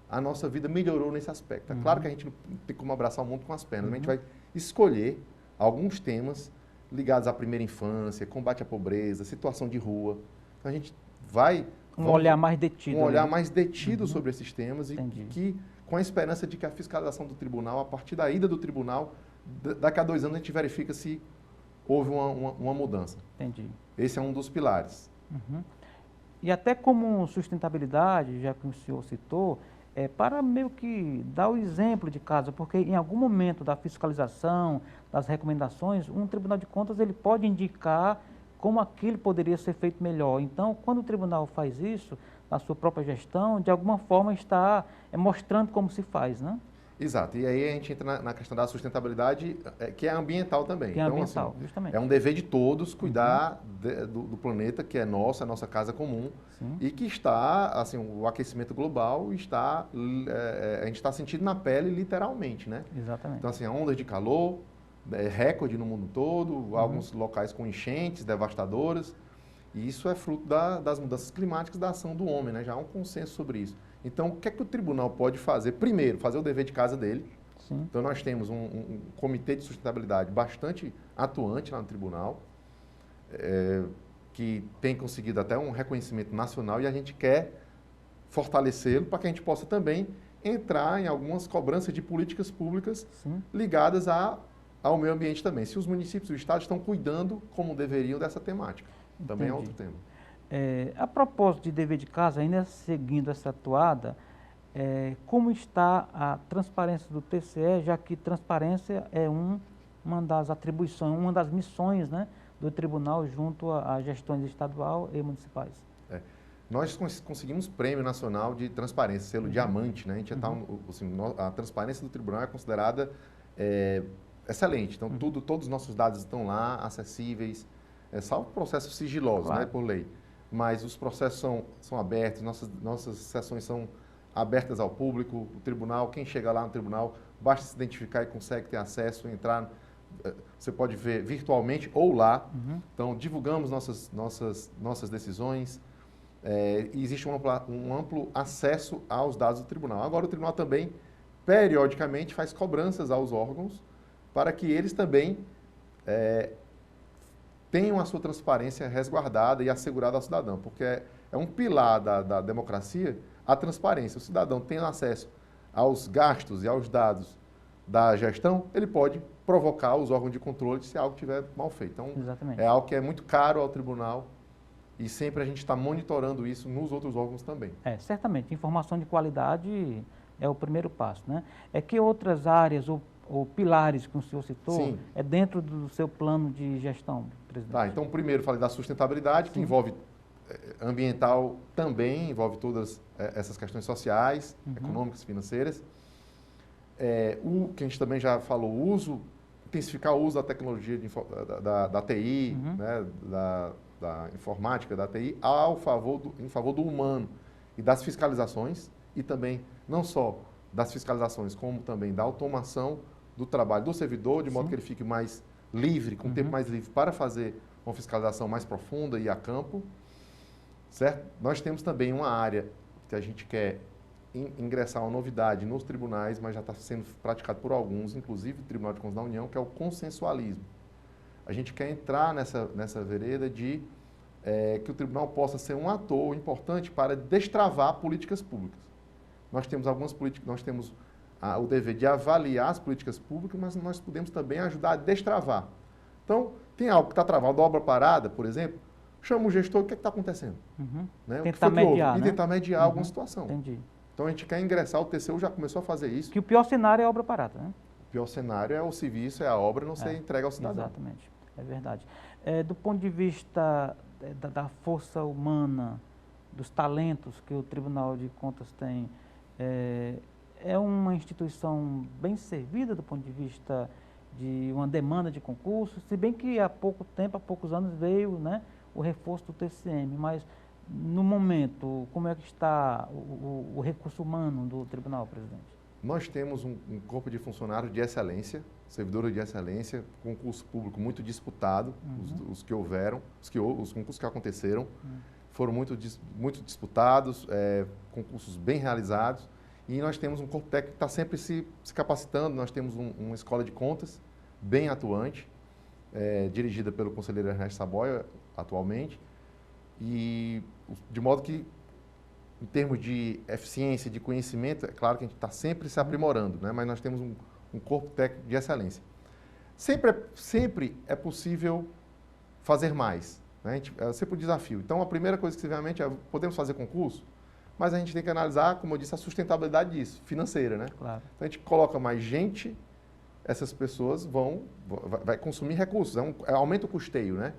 a nossa vida melhorou nesse aspecto. É claro que a gente não tem como abraçar o mundo com as pernas, mas a gente vai escolher alguns temas ligados à primeira infância, combate à pobreza, situação de rua. Então, a gente vai... Um olhar mais detido. Um olhar mais detido sobre esses temas e que, com a esperança de que a fiscalização do tribunal, a partir da ida do tribunal, daqui a 2 anos a gente verifica se houve uma mudança. Entendi. Esse é um dos pilares. E até como sustentabilidade, já que o senhor citou, para meio que dar o exemplo de caso, porque em algum momento da fiscalização, das recomendações, um Tribunal de Contas ele pode indicar como aquilo poderia ser feito melhor. Então, quando o tribunal faz isso, na sua própria gestão, de alguma forma está mostrando como se faz, né? Exato. E aí a gente entra na questão da sustentabilidade, que é ambiental também. Que é então, ambiental, assim, justamente. É um dever de todos cuidar do planeta, que é nosso, é a nossa casa comum. Sim. E que está, assim, o aquecimento global está, a gente está sentindo na pele literalmente, né? Exatamente. Então, assim, ondas de calor, recorde no mundo todo, alguns locais com enchentes devastadoras, e isso é fruto das mudanças climáticas, da ação do homem, né? Já há um consenso sobre isso. Então, o que é que o tribunal pode fazer? Primeiro, fazer o dever de casa dele. Sim. Então, nós temos um comitê de sustentabilidade bastante atuante lá no tribunal, que tem conseguido até um reconhecimento nacional, e a gente quer fortalecê-lo para que a gente possa também entrar em algumas cobranças de políticas públicas Sim. ligadas ao meio ambiente também. Se os municípios e o Estado estão cuidando como deveriam dessa temática. Também é outro tema. A propósito de dever de casa, ainda seguindo essa toada, como está a transparência do TCE, já que transparência é uma das atribuições, uma das missões, né, do tribunal junto às gestões estadual e municipais? Nós conseguimos prêmio nacional de transparência, selo diamante, né? A gente assim, a transparência do tribunal é considerada excelente. Então, todos os nossos dados estão lá, acessíveis, salvo processos sigilosos, claro, né, por lei. Mas os processos são abertos, nossas sessões são abertas ao público, o tribunal, quem chega lá no tribunal, basta se identificar e consegue ter acesso, entrar, você pode ver virtualmente ou lá. Então, divulgamos nossas decisões, e existe um amplo acesso aos dados do tribunal. Agora, o tribunal também, periodicamente, faz cobranças aos órgãos para que eles também tenham a sua transparência resguardada e assegurada ao cidadão, porque é um pilar da democracia a transparência. O cidadão tem acesso aos gastos e aos dados da gestão, ele pode provocar os órgãos de controle se algo estiver mal feito. Então, exatamente, é algo que é muito caro ao tribunal e sempre a gente está monitorando isso nos outros órgãos também. Certamente, informação de qualidade é o primeiro passo, né? Que outras áreas ou pilares que o senhor citou, Sim, dentro do seu plano de gestão, presidente? Tá, então primeiro falei da sustentabilidade, que Sim, envolve ambiental também, envolve todas essas questões sociais, econômicas, financeiras. O que a gente também já falou, intensificar o uso da tecnologia da TI, né, da informática, da TI, em favor do humano e das fiscalizações, e também não só das fiscalizações, como também da automação do trabalho do servidor, de modo que ele fique mais livre, com tempo mais livre para fazer uma fiscalização mais profunda e a campo, certo? Nós temos também uma área que a gente quer ingressar uma novidade nos tribunais, mas já está sendo praticado por alguns, inclusive o Tribunal de Contas da União, que é o consensualismo. A gente quer entrar nessa vereda de que o tribunal possa ser um ator importante para destravar políticas públicas. Nós temos algumas políticas, nós temos o dever de avaliar as políticas públicas, mas nós podemos também ajudar a destravar. Então, tem algo que está travado, obra parada, por exemplo, chama o gestor, o que está acontecendo? Né? Tentar mediar, e né? tentar mediar alguma situação. Entendi. Então, a gente quer ingressar, o TCU já começou a fazer isso. Que o pior cenário é a obra parada, né? O pior cenário é o serviço, é a obra não ser entregue ao cidadão. Exatamente, é verdade. Do ponto de vista da força humana, dos talentos que o Tribunal de Contas tem, é uma instituição bem servida do ponto de vista de uma demanda de concursos, se bem que há pouco tempo, há poucos anos, veio, né, o reforço do TCM, mas no momento, como é que está o recurso humano do Tribunal, presidente? Nós temos um corpo de funcionários de excelência, servidores de excelência, concurso público muito disputado, os que houveram, os concursos que aconteceram, foram muito disputados, concursos bem realizados, e nós temos um corpo técnico que está sempre se capacitando, nós temos uma escola de contas bem atuante, dirigida pelo conselheiro Ernesto Saboia, atualmente, e de modo que, em termos de eficiência, de conhecimento, é claro que a gente está sempre se aprimorando, né? Mas nós temos um corpo técnico de excelência. Sempre é possível fazer mais, né? É sempre um desafio. Então, a primeira coisa que se vê à mente é, podemos fazer concurso, mas a gente tem que analisar, como eu disse, a sustentabilidade disso, financeira, né? Claro. Então, a gente coloca mais gente, essas pessoas vai consumir recursos, aumenta o custeio, né?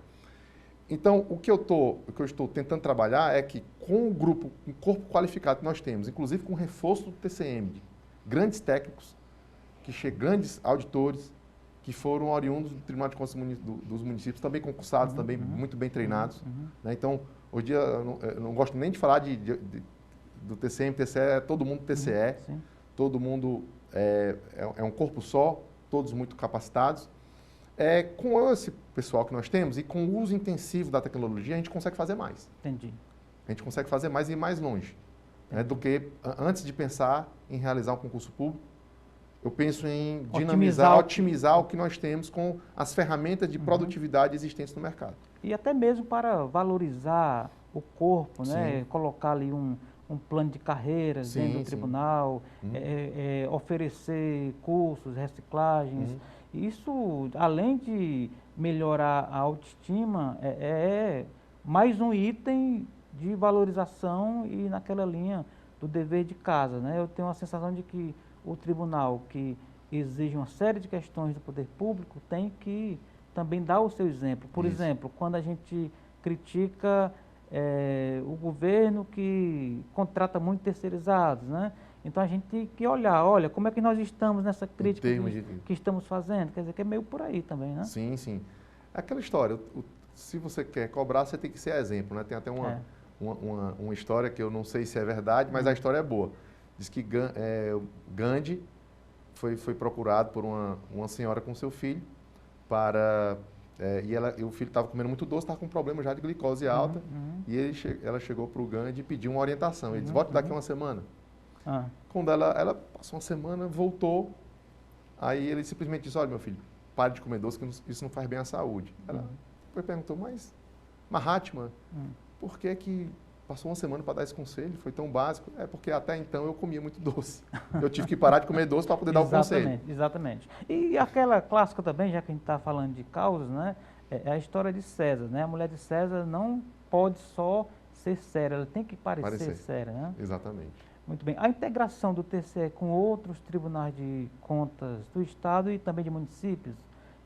Então, o que eu estou tentando trabalhar é que, com um corpo qualificado que nós temos, inclusive com o reforço do TCM, grandes técnicos, grandes auditores, que foram oriundos do Tribunal de Contas dos municípios, também concursados, também muito bem treinados. Né? Então, hoje em dia, eu não gosto nem de falar do TCM, TCE, é todo mundo TCE, todo mundo é um corpo só, todos muito capacitados. Com esse pessoal que nós temos e com o uso intensivo da tecnologia, a gente consegue fazer mais. Entendi. A gente consegue fazer mais e ir mais longe, né, do que antes de pensar em realizar um concurso público. Eu penso em dinamizar, otimizar o que nós temos com as ferramentas de produtividade existentes no mercado. E até mesmo para valorizar o corpo, né? Sim. Colocar ali um plano de carreiras dentro do tribunal, oferecer cursos, reciclagens. Isso, além de melhorar a autoestima, é mais um item de valorização e naquela linha do dever de casa, né? Eu tenho a sensação de que o tribunal, que exige uma série de questões do poder público, tem que também dar o seu exemplo. Por exemplo, quando a gente critica o governo que contrata muito terceirizados, né? Então a gente tem que olhar, olha, como é que nós estamos nessa crítica que estamos fazendo, quer dizer, que é meio por aí também, né? Sim, sim. Aquela história, se você quer cobrar, você tem que ser exemplo, né? Tem até uma história que eu não sei se é verdade, mas a história é boa. Diz que Gandhi foi procurado por uma senhora com seu filho para... e o filho estava comendo muito doce, estava com um problema já de glicose alta, e ela chegou para o Gandhi e pediu uma orientação. Ele disse, volte daqui uma semana. Quando ela passou uma semana, voltou, aí ele simplesmente disse, olha, meu filho, pare de comer doce, que isso não faz bem à saúde. Ela perguntou, mas Mahatma, por que passou uma semana para dar esse conselho? Foi tão básico. É porque até então eu comia muito doce. Eu tive que parar de comer doce para poder dar o conselho. Exatamente. E aquela clássica também, já que a gente está falando de causas, né? É a história de César, né? A mulher de César não pode só ser séria, ela tem que parecer séria, né? Exatamente. Muito bem. A integração do TCE com outros tribunais de contas do Estado e também de municípios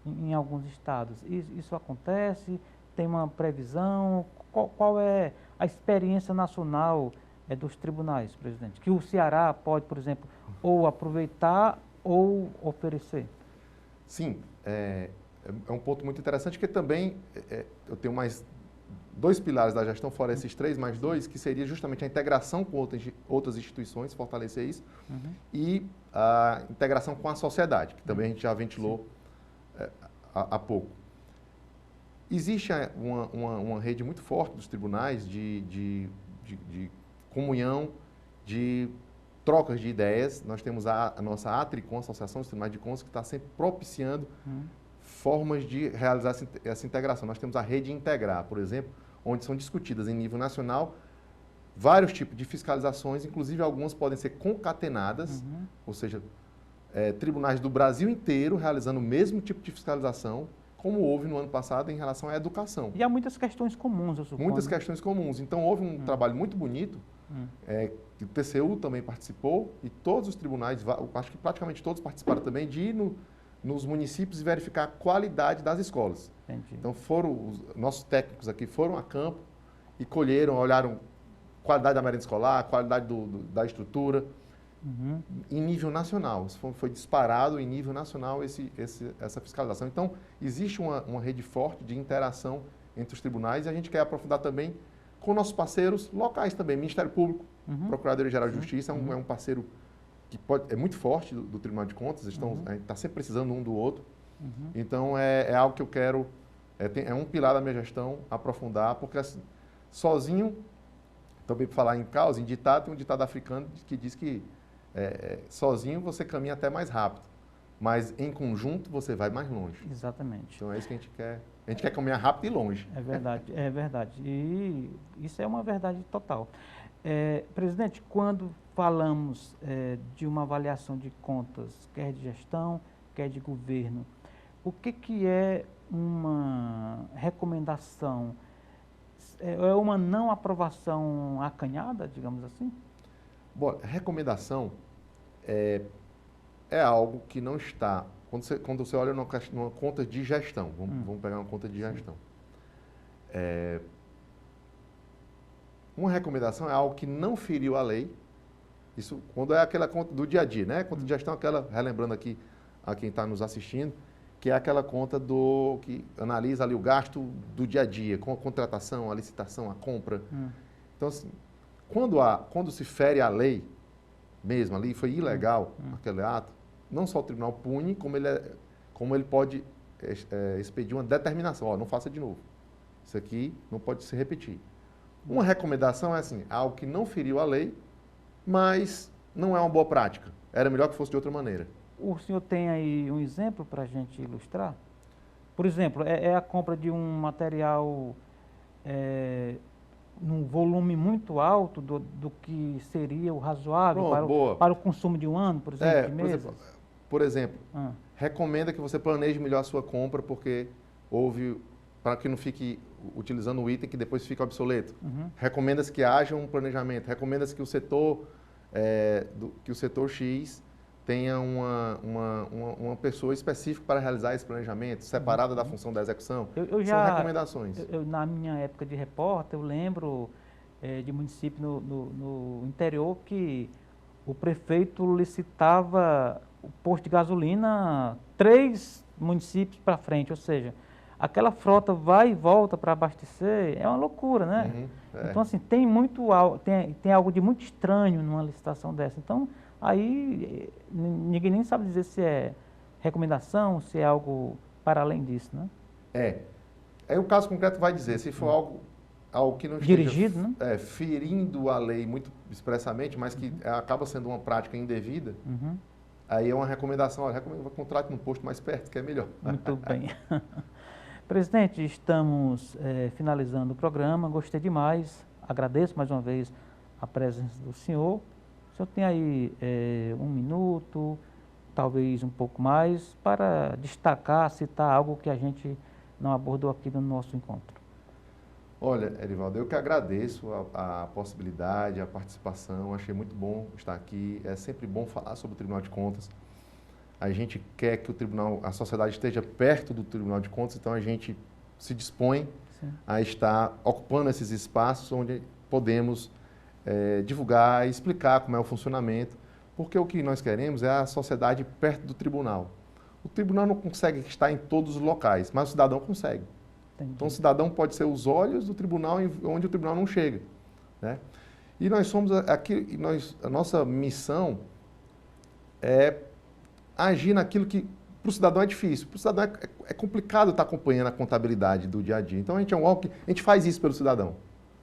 em alguns estados, isso acontece? Tem uma previsão? Qual é a experiência nacional dos tribunais, presidente? Que o Ceará pode, por exemplo, ou aproveitar ou oferecer? Sim, é um ponto muito interessante, que também eu tenho mais 2 pilares da gestão, fora esses 3, mais 2, que seria justamente a integração com outras instituições, fortalecer isso, e a integração com a sociedade, que também a gente já ventilou há pouco. Existe uma rede muito forte dos tribunais de comunhão, de trocas de ideias. Nós temos a nossa ATRICON, Associação dos Tribunais de Contas, que está sempre propiciando formas de realizar essa integração. Nós temos a Rede Integrar, por exemplo, onde são discutidas em nível nacional vários tipos de fiscalizações, inclusive algumas podem ser concatenadas, ou seja, tribunais do Brasil inteiro realizando o mesmo tipo de fiscalização, como houve no ano passado em relação à educação. E há muitas questões comuns, eu suponho. Muitas questões comuns. Então, houve um trabalho muito bonito, que o TCU também participou, e todos os tribunais, acho que praticamente todos participaram também, de ir nos municípios e verificar a qualidade das escolas. Entendi. Então, os nossos técnicos aqui foram a campo e colheram, olharam qualidade da merenda escolar, qualidade da estrutura, em nível nacional. Foi disparado em nível nacional essa fiscalização. Então, existe uma rede forte de interação entre os tribunais e a gente quer aprofundar também com nossos parceiros locais também. Ministério Público, Procuradoria-Geral de Justiça é um parceiro que é muito forte do Tribunal de Contas, a gente está sempre precisando um do outro. Então, é algo que eu quero, é um pilar da minha gestão, aprofundar, porque assim, sozinho, também para falar em causa, em ditado, tem um ditado africano que diz que sozinho você caminha até mais rápido, mas em conjunto você vai mais longe. Exatamente. Então é isso que a gente quer. A gente quer caminhar rápido e longe. É verdade, é verdade. E isso é uma verdade total. Presidente, quando falamos de uma avaliação de contas, quer de gestão, quer de governo, o que é uma recomendação? É uma não aprovação acanhada, digamos assim? Bom, recomendação é algo que não está... Quando você olha numa conta de gestão, vamos pegar uma conta de gestão. Uma recomendação é algo que não feriu a lei. Isso quando é aquela conta do dia a dia, né? Conta de gestão é aquela, relembrando aqui a quem está nos assistindo, que é aquela conta que analisa ali o gasto do dia a dia, com a contratação, a licitação, a compra. Então, assim, quando se fere a lei mesmo ali, foi ilegal aquele ato, não só o tribunal pune, como ele pode expedir uma determinação, ó, não faça de novo. Isso aqui não pode se repetir. Uma recomendação é assim, algo que não feriu a lei, mas não é uma boa prática. Era melhor que fosse de outra maneira. O senhor tem aí um exemplo para a gente ilustrar? Por exemplo, é a compra de um material num volume muito alto do que seria o razoável para o consumo de um ano, por exemplo, de mesas? Por exemplo, recomenda que você planeje melhor a sua compra, porque para que não fique utilizando o item que depois fica obsoleto. Recomenda-se que haja um planejamento, recomenda-se que o setor X tenha uma pessoa específica para realizar esse planejamento, separada da função da execução. São recomendações. Na minha época de repórter, eu lembro de município no interior que o prefeito licitava o posto de gasolina 3 municípios para frente, ou seja, aquela frota vai e volta para abastecer, é uma loucura, né? Então, assim, tem algo de muito estranho numa licitação dessa. Então, aí ninguém nem sabe dizer se é recomendação, se é algo para além disso, né? Aí o caso concreto vai dizer, se for algo que não esteja dirigido, né? Ferindo a lei muito expressamente, mas que acaba sendo uma prática indevida, aí é uma recomendação, olha, contrate num posto mais perto, que é melhor. Muito bem. Presidente, estamos finalizando o programa, gostei demais, agradeço mais uma vez a presença do senhor. O senhor tem aí 1 minuto, talvez um pouco mais, para destacar, citar algo que a gente não abordou aqui no nosso encontro. Olha, Erivaldo, eu que agradeço a possibilidade, a participação, achei muito bom estar aqui, é sempre bom falar sobre o Tribunal de Contas. A gente quer que a sociedade esteja perto do Tribunal de Contas, então a gente se dispõe a estar ocupando esses espaços onde podemos divulgar e explicar como é o funcionamento, porque o que nós queremos é a sociedade perto do tribunal. O tribunal não consegue estar em todos os locais, mas o cidadão consegue. Entendi. Então o cidadão pode ser os olhos do tribunal onde o tribunal não chega, né? E nós somos aqui, a nossa missão é agir naquilo que para o cidadão é difícil. Para o cidadão é complicado estar acompanhando a contabilidade do dia a dia. Então a gente faz isso pelo cidadão.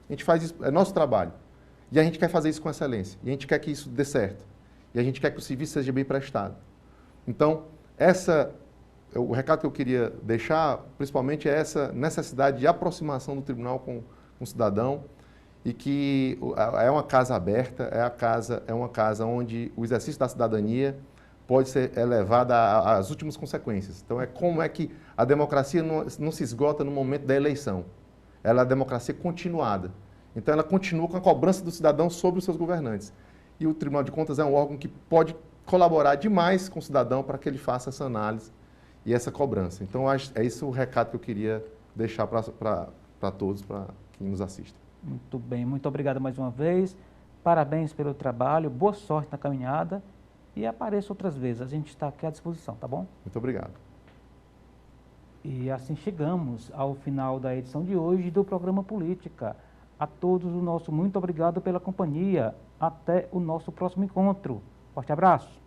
A gente faz isso, é nosso trabalho. E a gente quer fazer isso com excelência. E a gente quer que isso dê certo. E a gente quer que o serviço seja bem prestado. Então, o recado que eu queria deixar, principalmente, é essa necessidade de aproximação do tribunal com o cidadão e que é uma casa aberta, é uma casa onde o exercício da cidadania pode ser elevado às últimas consequências. Então, como é que a democracia não se esgota no momento da eleição. Ela é a democracia continuada. Então, ela continua com a cobrança do cidadão sobre os seus governantes. E o Tribunal de Contas é um órgão que pode colaborar demais com o cidadão para que ele faça essa análise e essa cobrança. Então, é esse o recado que eu queria deixar para todos, para quem nos assiste. Muito bem, muito obrigado mais uma vez. Parabéns pelo trabalho, boa sorte na caminhada e apareça outras vezes. A gente está aqui à disposição, tá bom? Muito obrigado. E assim chegamos ao final da edição de hoje do programa Política. A todos o nosso muito obrigado pela companhia. Até o nosso próximo encontro. Forte abraço.